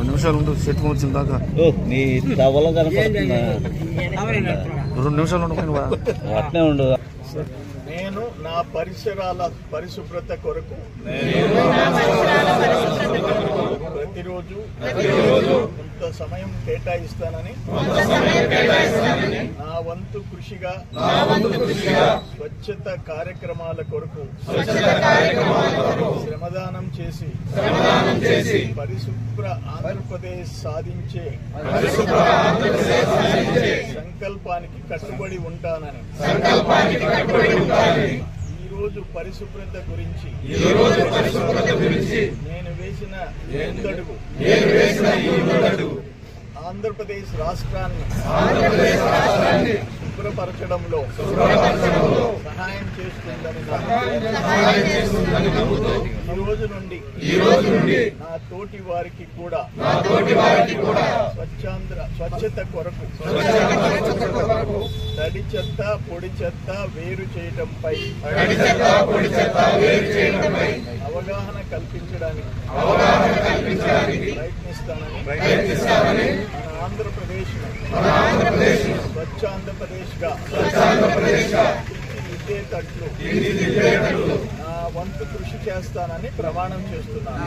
నిమిషాలు ఉంటుంది సెట్ వచ్చిన దాకా నీ డబల్ కనపడుతుందా 2 నిమిషాలు ఉండకుండా అట్నే ఉండు. నేను నా పరిసరాల పరిశుభ్రత కొరకు ప్రతిరోజు కొంత సమయం కేటాయిస్తానని నా వంతు కృషిగా స్వచ్ఛత కార్యక్రమాల కొరకు శ్రమదానం చేసి పరిశుభ్ర ఆంధ్రప్రదేశ్ సాధించే సంకల్పానికి కట్టుబడి ఉంటానని ఈ రోజు పరిశుభ్రత గురించి నేను వేసిన ముందడుగు ఆంధ్రప్రదేశ్ రాష్ట్రాన్ని శుభ్రపరచడంలో సహాయం చేస్తుందని ఈ రోజు నుండి నా తోటి వారికి కూడా స్వచ్ఛత కొరకు తడి చెత్త పొడి చెత్త వేరు చేయడంపై అవగాహన కల్పించడానికి ప్రయత్నిస్తానని మన ఆంధ్రప్రదేశ్ స్వచ్ఛ ఆంధ్రప్రదేశ్గా తీర్చిదిద్దేటట్లు నా వంతు కృషి చేస్తానని ప్రమాణం చేస్తున్నాను.